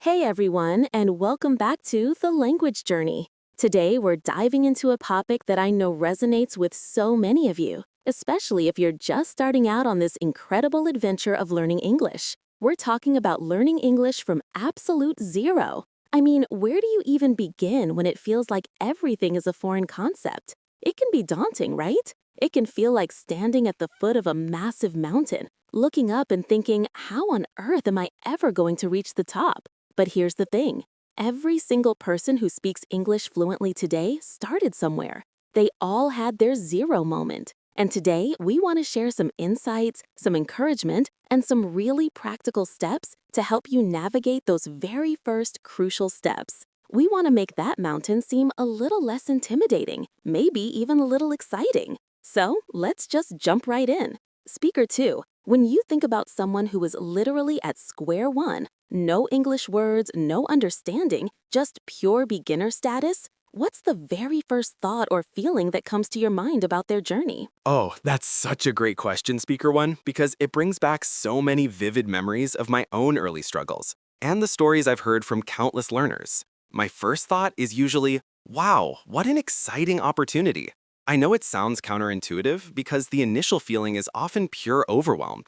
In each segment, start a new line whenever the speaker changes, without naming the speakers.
Hey everyone, and welcome back to The Language Journey. Today we're diving into a topic that I know resonates with so many of you, especially if you're just starting out on this incredible adventure of learning English. We're talking about learning English from absolute zero. I mean, where do you even begin when it feels like everything is a foreign concept? It can be daunting, right? It can feel like standing at the foot of a massive mountain, looking up and thinking, how on earth am I ever going to reach the top? But here's the thing. Every single person who speaks English fluently today started somewhere. They all had their zero moment. And today, we want to share some insights, some encouragement, and some really practical steps to help you navigate those very first crucial steps. We want to make that mountain seem a little less intimidating, maybe even a little exciting. So, let's just jump right in. Speaker 2, when you think about someone who is literally at square one, no English words, no understanding, just pure beginner status, what's the very first thought or feeling that comes to your mind about their journey?
Oh, that's such a great question, Speaker One, because it brings back so many vivid memories of my own early struggles and the stories I've heard from countless learners. My first thought is usually, wow, what an exciting opportunity. I know it sounds counterintuitive because the initial feeling is often pure overwhelm,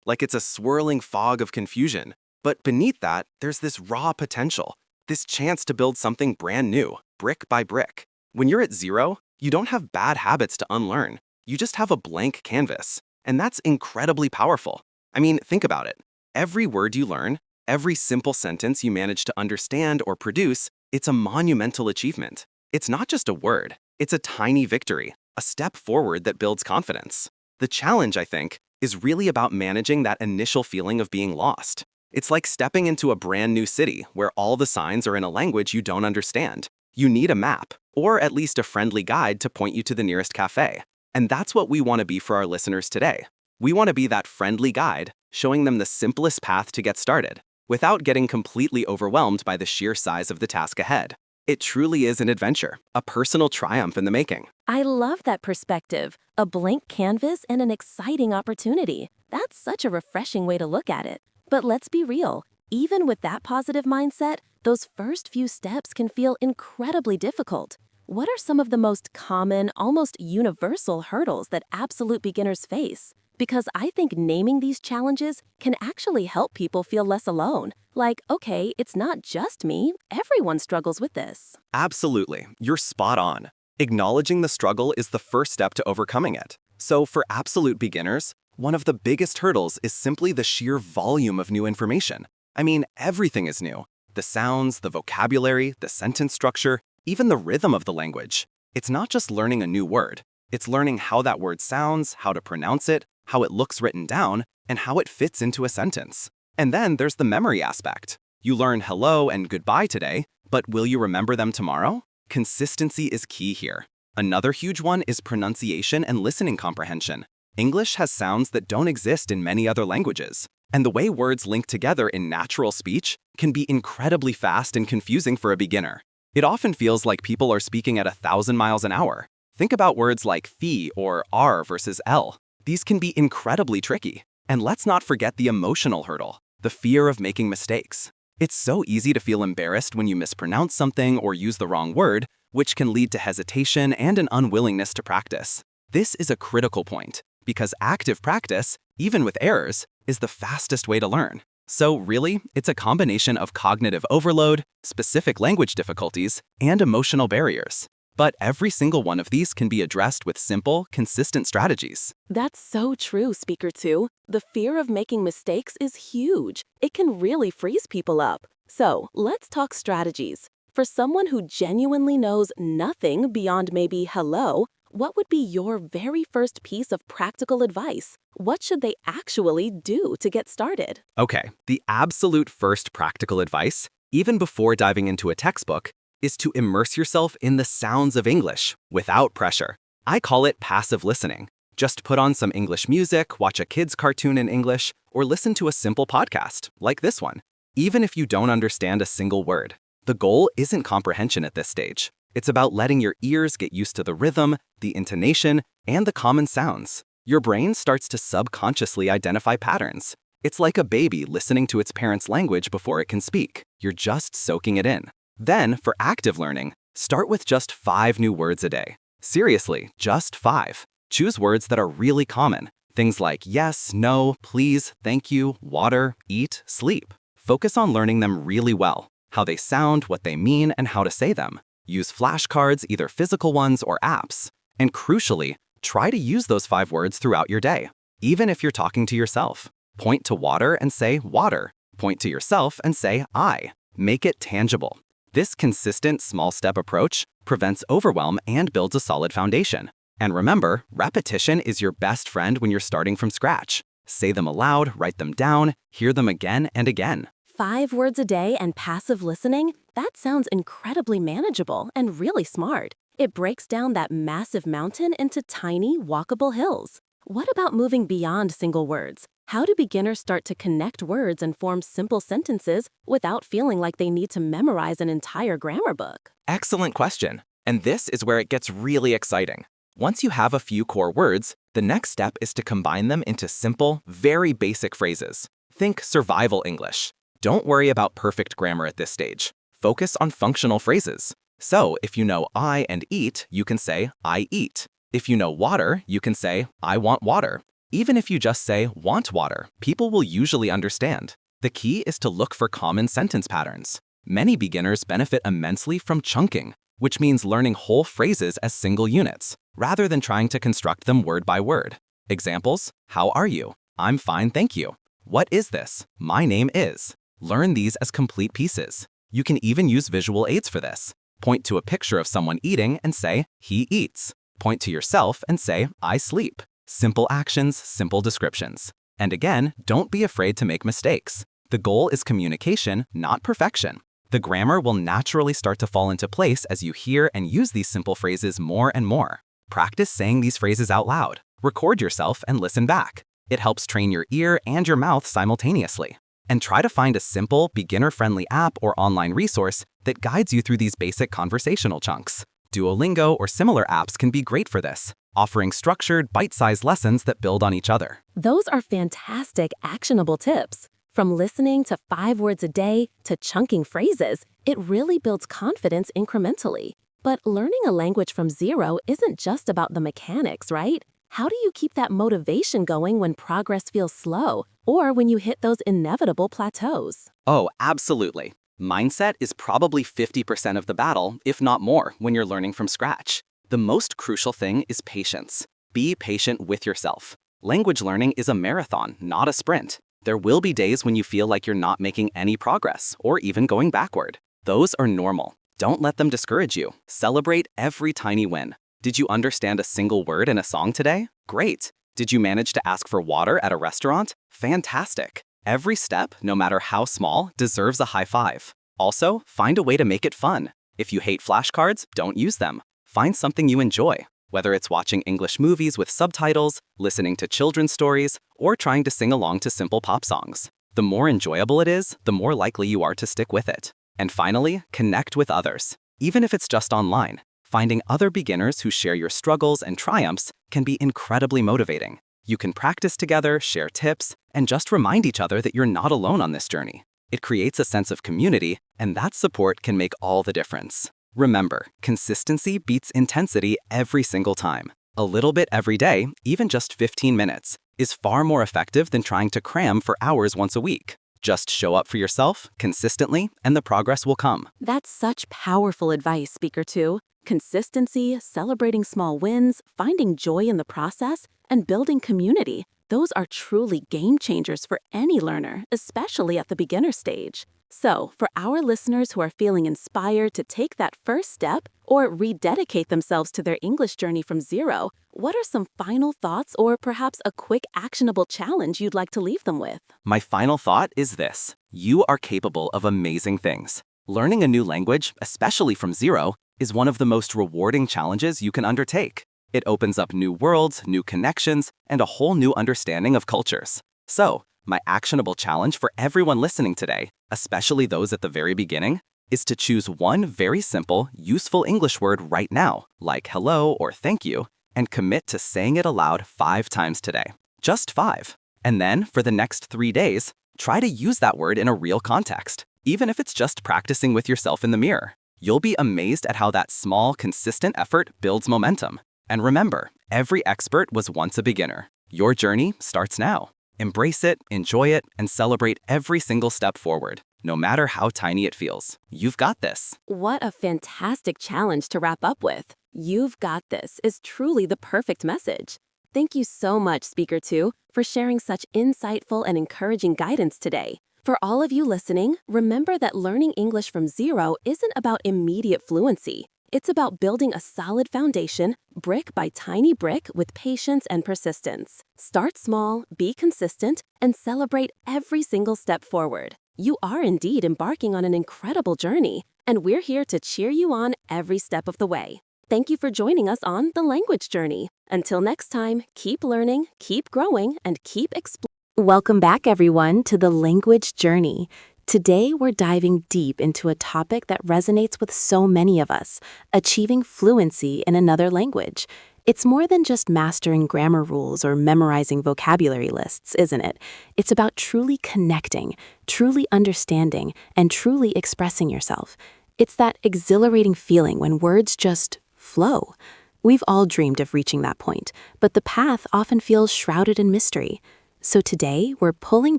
like it's a swirling fog of confusion. But beneath that, there's this raw potential, this chance to build something brand new, brick by brick. When you're at zero, you don't have bad habits to unlearn. You just have a blank canvas. And that's incredibly powerful. I mean, think about it. Every word you learn, every simple sentence you manage to understand or produce, it's a monumental achievement. It's not just a word. It's a tiny victory, a step forward that builds confidence. The challenge, I think, is really about managing that initial feeling of being lost. It's like stepping into a brand new city where all the signs are in a language you don't understand. You need a map, or at least a friendly guide to point you to the nearest cafe. And that's what we want to be for our listeners today. We want to be that friendly guide, showing them the simplest path to get started, without getting completely overwhelmed by the sheer size of the task ahead. It truly is an adventure, a personal triumph in the making.
I love that perspective. A blank canvas and an exciting opportunity. That's such a refreshing way to look at it. But let's be real. Even with that positive mindset, those first few steps can feel incredibly difficult. What are some of the most common, almost universal hurdles that absolute beginners face? Because I think naming these challenges can actually help people feel less alone. Like, okay, it's not just me, everyone struggles with this.
Absolutely, you're spot on. Acknowledging the struggle is the first step to overcoming it. So for absolute beginners, one of the biggest hurdles is simply the sheer volume of new information. I mean, everything is new. The sounds, the vocabulary, the sentence structure, even the rhythm of the language. It's not just learning a new word. It's learning how that word sounds, how to pronounce it, how it looks written down, and how it fits into a sentence. And then there's the memory aspect. You learn hello and goodbye today, but will you remember them tomorrow? Consistency is key here. Another huge one is pronunciation and listening comprehension. English has sounds that don't exist in many other languages, and the way words link together in natural speech can be incredibly fast and confusing for a beginner. It often feels like people are speaking at 1,000 miles an hour. Think about words like fee or R versus L. These can be incredibly tricky. And let's not forget the emotional hurdle, the fear of making mistakes. It's so easy to feel embarrassed when you mispronounce something or use the wrong word, which can lead to hesitation and an unwillingness to practice. This is a critical point, because active practice, even with errors, is the fastest way to learn. So really, it's a combination of cognitive overload, specific language difficulties, and emotional barriers. But every single one of these can be addressed with simple, consistent strategies.
That's so true, Speaker 2. The fear of making mistakes is huge. It can really freeze people up. So, let's talk strategies. For someone who genuinely knows nothing beyond maybe hello, what would be your very first piece of practical advice? What should they actually do to get started?
Okay, the absolute first practical advice, even before diving into a textbook, is to immerse yourself in the sounds of English without pressure. I call it passive listening. Just put on some English music, watch a kid's cartoon in English, or listen to a simple podcast, like this one. Even if you don't understand a single word, the goal isn't comprehension at this stage. It's about letting your ears get used to the rhythm, the intonation, and the common sounds. Your brain starts to subconsciously identify patterns. It's like a baby listening to its parents' language before it can speak. You're just soaking it in. Then, for active learning, start with just 5 new words a day. Seriously, just 5. Choose words that are really common. Things like yes, no, please, thank you, water, eat, sleep. Focus on learning them really well, how they sound, what they mean, and how to say them. Use flashcards, either physical ones or apps. And crucially, try to use those 5 words throughout your day. Even if you're talking to yourself, point to water and say water. Point to yourself and say I. Make it tangible. This consistent small-step approach prevents overwhelm and builds a solid foundation. And remember, repetition is your best friend when you're starting from scratch. Say them aloud, write them down, hear them again and again.
5 words a day and passive listening? That sounds incredibly manageable and really smart. It breaks down that massive mountain into tiny, walkable hills. What about moving beyond single words? How do beginners start to connect words and form simple sentences without feeling like they need to memorize an entire grammar book?
Excellent question. And this is where it gets really exciting. Once you have a few core words, the next step is to combine them into simple, very basic phrases. Think survival English. Don't worry about perfect grammar at this stage. Focus on functional phrases. So, if you know I and eat, you can say I eat. If you know water, you can say I want water. Even if you just say want water, people will usually understand. The key is to look for common sentence patterns. Many beginners benefit immensely from chunking, which means learning whole phrases as single units, rather than trying to construct them word by word. Examples: how are you? I'm fine, thank you. What is this? My name is. Learn these as complete pieces. You can even use visual aids for this. Point to a picture of someone eating and say, he eats. Point to yourself and say, I sleep. Simple actions, simple descriptions. And again, don't be afraid to make mistakes. The goal is communication, not perfection. The grammar will naturally start to fall into place as you hear and use these simple phrases more and more. Practice saying these phrases out loud. Record yourself and listen back. It helps train your ear and your mouth simultaneously. And try to find a simple, beginner-friendly app or online resource that guides you through these basic conversational chunks. Duolingo or similar apps can be great for this, offering structured, bite-sized lessons that build on each other.
Those are fantastic, actionable tips. From listening to 5 words a day to chunking phrases, it really builds confidence incrementally. But learning a language from zero isn't just about the mechanics, right? How do you keep that motivation going when progress feels slow, or when you hit those inevitable plateaus?
Oh, absolutely. Mindset is probably 50% of the battle, if not more, when you're learning from scratch. The most crucial thing is patience. Be patient with yourself. Language learning is a marathon, not a sprint. There will be days when you feel like you're not making any progress, or even going backward. Those are normal. Don't let them discourage you. Celebrate every tiny win. Did you understand a single word in a song today? Great. Did you manage to ask for water at a restaurant? Fantastic. Every step, no matter how small, deserves a high five. Also, find a way to make it fun. If you hate flashcards, don't use them. Find something you enjoy, whether it's watching English movies with subtitles, listening to children's stories, or trying to sing along to simple pop songs. The more enjoyable it is, the more likely you are to stick with it. And finally, connect with others. Even if it's just online, finding other beginners who share your struggles and triumphs can be incredibly motivating. You can practice together, share tips, and just remind each other that you're not alone on this journey. It creates a sense of community, and that support can make all the difference. Remember, consistency beats intensity every single time. A little bit every day, even just 15 minutes, is far more effective than trying to cram for hours once a week. Just show up for yourself consistently, and the progress will come.
That's such powerful advice, Speaker 2. Consistency, celebrating small wins, finding joy in the process, and building community. Those are truly game changers for any learner, especially at the beginner stage. So, for our listeners who are feeling inspired to take that first step or rededicate themselves to their English journey from zero, what are some final thoughts or perhaps a quick actionable challenge you'd like to leave them with?
My final thought is this: you are capable of amazing things. Learning a new language, especially from zero, is one of the most rewarding challenges you can undertake. It opens up new worlds, new connections, and a whole new understanding of cultures. So, my actionable challenge for everyone listening today, especially those at the very beginning, is to choose one very simple, useful English word right now, like hello or thank you, and commit to saying it aloud 5 times today. Just 5. And then, for the next 3 days, try to use that word in a real context. even if it's just practicing with yourself in the mirror. You'll be amazed at how that small, consistent effort builds momentum. And remember, every expert was once a beginner. Your journey starts now. Embrace it, enjoy it, and celebrate every single step forward, no matter how tiny it feels. You've got this.
What a fantastic challenge to wrap up with. You've got this is truly the perfect message. Thank you so much, Speaker 2, for sharing such insightful and encouraging guidance today. For all of you listening, remember that learning English from zero isn't about immediate fluency. It's about building a solid foundation, brick by tiny brick, with patience and persistence. Start small, be consistent, and celebrate every single step forward. You are indeed embarking on an incredible journey, and we're here to cheer you on every step of the way. Thank you for joining us on The Language Journey. Until next time, keep learning, keep growing, and keep exploring. Welcome back, everyone, to The Language Journey. Today, we're diving deep into a topic that resonates with so many of us, achieving fluency in another language. It's more than just mastering grammar rules or memorizing vocabulary lists, isn't it? It's about truly connecting, truly understanding, and truly expressing yourself. It's that exhilarating feeling when words just flow. We've all dreamed of reaching that point, but the path often feels shrouded in mystery. So today, we're pulling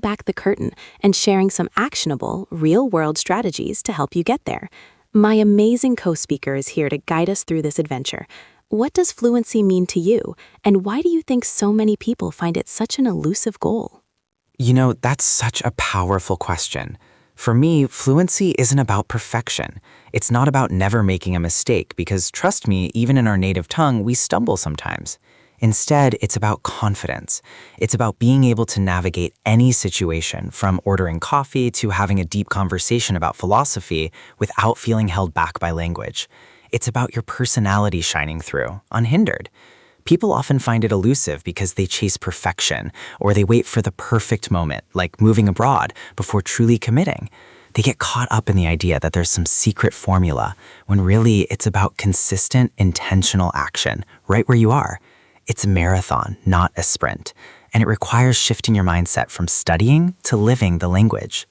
back the curtain and sharing some actionable, real-world strategies to help you get there. My amazing co-speaker is here to guide us through this adventure. What does fluency mean to you, and why do you think so many people find it such an elusive goal?
That's such a powerful question. For me, fluency isn't about perfection. It's not about never making a mistake because, trust me, even in our native tongue, we stumble sometimes. Instead, it's about confidence. It's about being able to navigate any situation, from ordering coffee to having a deep conversation about philosophy without feeling held back by language. It's about your personality shining through, unhindered. People often find it elusive because they chase perfection, or they wait for the perfect moment, like moving abroad, before truly committing. They get caught up in the idea that there's some secret formula, when really it's about consistent, intentional action, right where you are. It's a marathon, not a sprint, and it requires shifting your mindset from studying to living the language.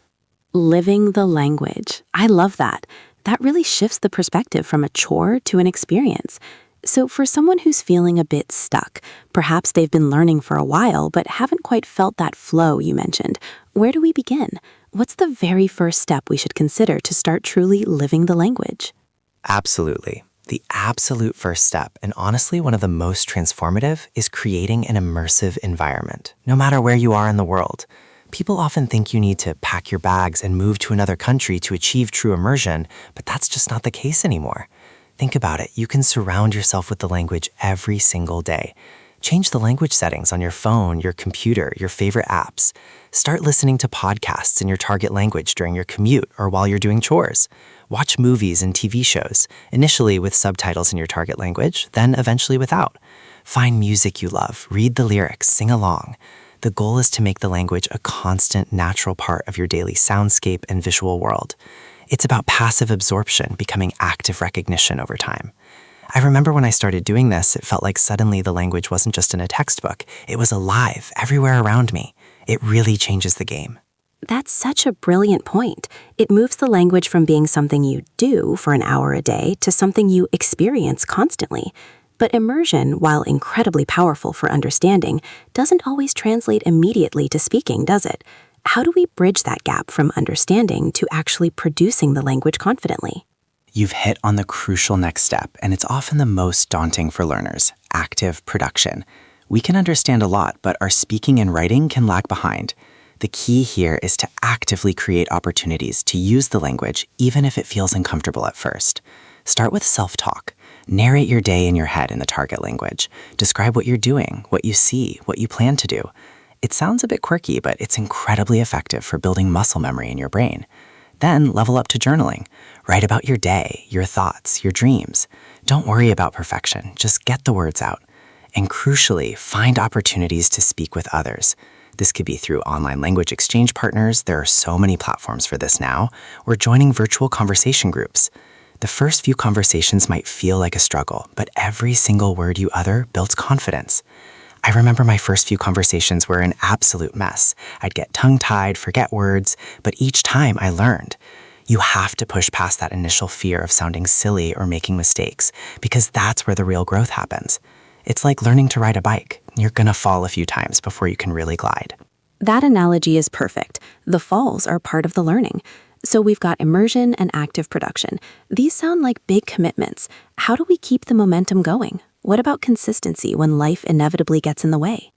Living the language. I love that. That really shifts the perspective from a chore to an experience. So for someone who's feeling a bit stuck, perhaps they've been learning for a while but haven't quite felt that flow you mentioned, where do we begin? What's the very first step we should consider to start truly living the language?
Absolutely. The absolute first step, and honestly one of the most transformative, is creating an immersive environment, no matter where you are in the world. People often think you need to pack your bags and move to another country to achieve true immersion, but that's just not the case anymore. Think about it. You can surround yourself with the language every single day. Change the language settings on your phone, your computer, your favorite apps. Start listening to podcasts in your target language during your commute or while you're doing chores. Watch movies and TV shows, initially with subtitles in your target language, then eventually without. Find music you love, read the lyrics, sing along. The goal is to make the language a constant, natural part of your daily soundscape and visual world. It's about passive absorption becoming active recognition over time. I remember when I started doing this, it felt like suddenly the language wasn't just in a textbook. It was alive, everywhere around me. It really changes the game.
That's such a brilliant point. It moves the language from being something you do for an hour a day to something you experience constantly. But immersion, while incredibly powerful for understanding, doesn't always translate immediately to speaking, does it? How do we bridge that gap from understanding to actually producing the language confidently?
You've hit on the crucial next step, and it's often the most daunting for learners: active production. We can understand a lot, but our speaking and writing can lag behind. The key here is to actively create opportunities to use the language, even if it feels uncomfortable at first. Start with self-talk. Narrate your day in your head in the target language. Describe what you're doing, what you see, what you plan to do. It sounds a bit quirky, but it's incredibly effective for building muscle memory in your brain. Then level up to journaling. Write about your day, your thoughts, your dreams. Don't worry about perfection, just get the words out. And crucially, find opportunities to speak with others. This could be through online language exchange partners — there are so many platforms for this now — or joining virtual conversation groups. The first few conversations might feel like a struggle, but every single word you utter builds confidence. I remember my first few conversations were an absolute mess. I'd get tongue-tied, forget words, but each time I learned. You have to push past that initial fear of sounding silly or making mistakes, because that's where the real growth happens. It's like learning to ride a bike. You're gonna fall a few times before you can really glide.
That analogy is perfect. The falls are part of the learning. So we've got immersion and active production. These sound like big commitments. How do we keep the momentum going? What about consistency when life inevitably gets in the way?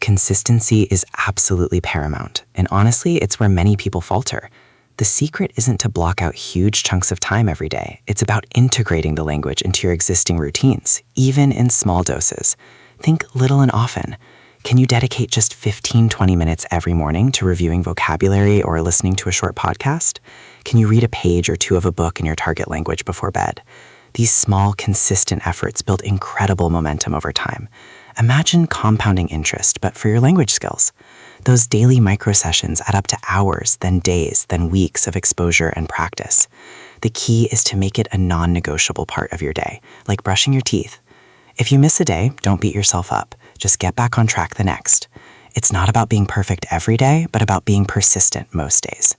Consistency is absolutely paramount, and honestly, it's where many people falter. The secret isn't to block out huge chunks of time every day. It's about integrating the language into your existing routines, even in small doses. Think little and often. Can you dedicate just 15-20 minutes every morning to reviewing vocabulary or listening to a short podcast? Can you read a page or two of a book in your target language before bed? These small, consistent efforts build incredible momentum over time. Imagine compounding interest, but for your language skills. Those daily micro-sessions add up to hours, then days, then weeks of exposure and practice. The key is to make it a non-negotiable part of your day, like brushing your teeth. If you miss a day, don't beat yourself up. Just get back on track the next. It's not about being perfect every day, but about being persistent most days.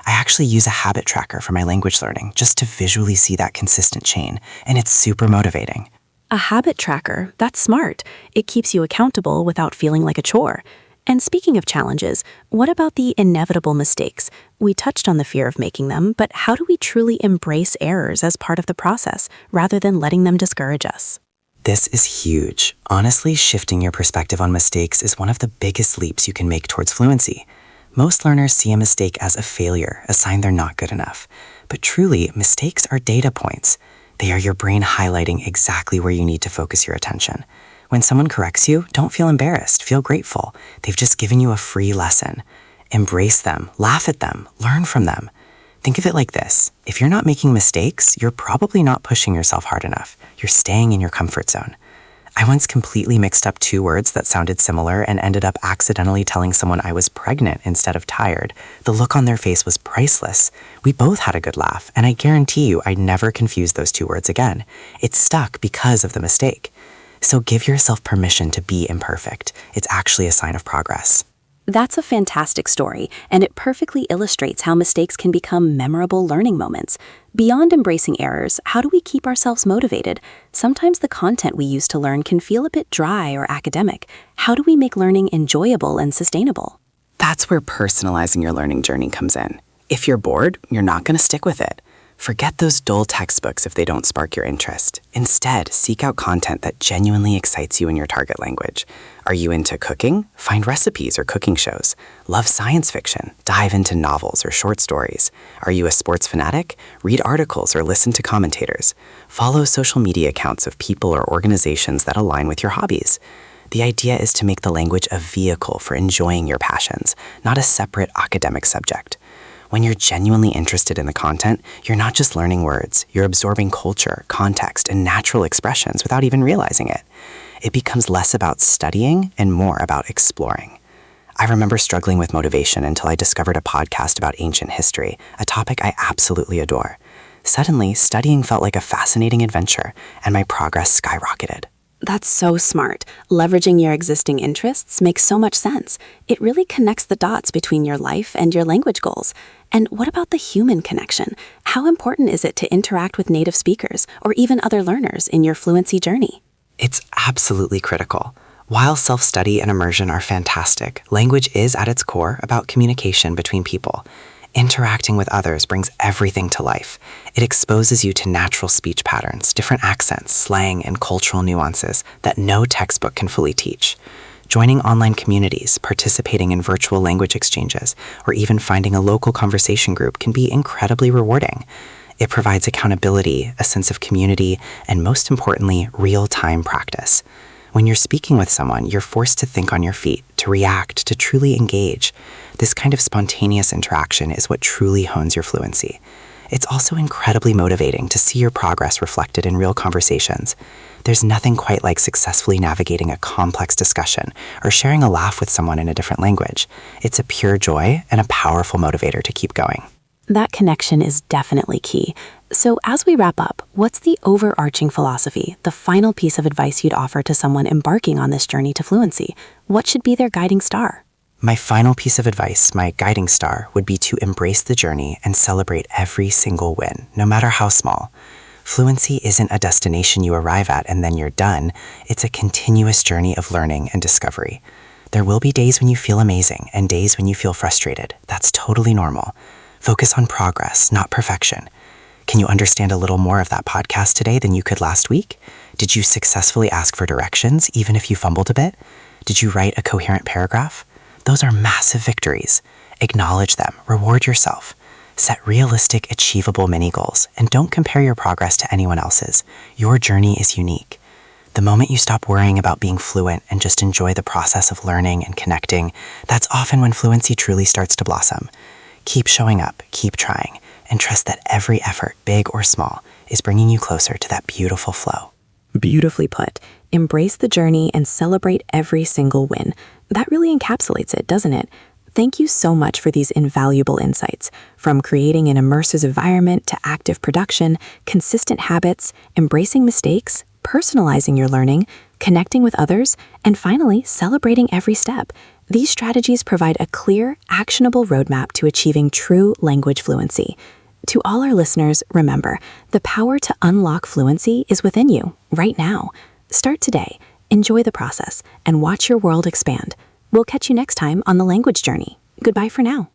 I actually use a habit tracker for my language learning just to visually see that consistent chain, and it's super motivating.
A habit tracker, that's smart. It keeps you accountable without feeling like a chore. And speaking of challenges, what about the inevitable mistakes? We touched on the fear of making them, but how do we truly embrace errors as part of the process rather than letting them discourage us?
This is huge. Honestly, shifting your perspective on mistakes is one of the biggest leaps you can make towards fluency. Most learners see a mistake as a failure, a sign they're not good enough. But truly, mistakes are data points. They are your brain highlighting exactly where you need to focus your attention. When someone corrects you, don't feel embarrassed, feel grateful. They've just given you a free lesson. Embrace them, laugh at them, learn from them. Think of it like this. If you're not making mistakes, you're probably not pushing yourself hard enough. You're staying in your comfort zone. I once completely mixed up two words that sounded similar and ended up accidentally telling someone I was pregnant instead of tired. The look on their face was priceless. We both had a good laugh, and I guarantee you I'd never confuse those two words again. It stuck because of the mistake. So give yourself permission to be imperfect. It's actually a sign of progress.
That's a fantastic story, and it perfectly illustrates how mistakes can become memorable learning moments. Beyond embracing errors, how do we keep ourselves motivated? Sometimes the content we use to learn can feel a bit dry or academic. How do we make learning enjoyable and sustainable?
That's where personalizing your learning journey comes in. If you're bored, you're not going to stick with it. Forget those dull textbooks if they don't spark your interest. Instead, seek out content that genuinely excites you in your target language. Are you into cooking? Find recipes or cooking shows. Love science fiction? Dive into novels or short stories. Are you a sports fanatic? Read articles or listen to commentators. Follow social media accounts of people or organizations that align with your hobbies. The idea is to make the language a vehicle for enjoying your passions, not a separate academic subject. When you're genuinely interested in the content, you're not just learning words, you're absorbing culture, context, and natural expressions without even realizing it. It becomes less about studying and more about exploring. I remember struggling with motivation until I discovered a podcast about ancient history, a topic I absolutely adore. Suddenly, studying felt like a fascinating adventure, and my progress skyrocketed.
That's so smart. Leveraging your existing interests makes so much sense. It really connects the dots between your life and your language goals. And what about the human connection? How important is it to interact with native speakers or even other learners in your fluency journey?
It's absolutely critical. While self-study and immersion are fantastic, language is at its core about communication between people. Interacting with others brings everything to life. It exposes you to natural speech patterns, different accents, slang, and cultural nuances that no textbook can fully teach. Joining online communities, participating in virtual language exchanges, or even finding a local conversation group can be incredibly rewarding. It provides accountability, a sense of community, and most importantly, real-time practice. When you're speaking with someone, you're forced to think on your feet, to react, to truly engage. This kind of spontaneous interaction is what truly hones your fluency. It's also incredibly motivating to see your progress reflected in real conversations. There's nothing quite like successfully navigating a complex discussion or sharing a laugh with someone in a different language. It's a pure joy and a powerful motivator to keep going.
That connection is definitely key. So as we wrap up, what's the overarching philosophy, the final piece of advice you'd offer to someone embarking on this journey to fluency? What should be their guiding star?
My final piece of advice, my guiding star, would be to embrace the journey and celebrate every single win, no matter how small. Fluency isn't a destination you arrive at and then you're done. It's a continuous journey of learning and discovery. There will be days when you feel amazing and days when you feel frustrated. That's totally normal. Focus on progress, not perfection. Can you understand a little more of that podcast today than you could last week? Did you successfully ask for directions, even if you fumbled a bit? Did you write a coherent paragraph? Those are massive victories. Acknowledge them, reward yourself. Set realistic, achievable mini goals, and don't compare your progress to anyone else's. Your journey is unique. The moment you stop worrying about being fluent and just enjoy the process of learning and connecting, that's often when fluency truly starts to blossom. Keep showing up, keep trying, and trust that every effort, big or small, is bringing you closer to that beautiful flow.
Beautifully put. Embrace the journey and celebrate every single win. That really encapsulates it, doesn't it? Thank you so much for these invaluable insights. From creating an immersive environment to active production, consistent habits, embracing mistakes, personalizing your learning, connecting with others, and finally, celebrating every step. These strategies provide a clear, actionable roadmap to achieving true language fluency. To all our listeners, remember, the power to unlock fluency is within you, right now. Start today, enjoy the process, and watch your world expand. We'll catch you next time on The Language Journey. Goodbye for now.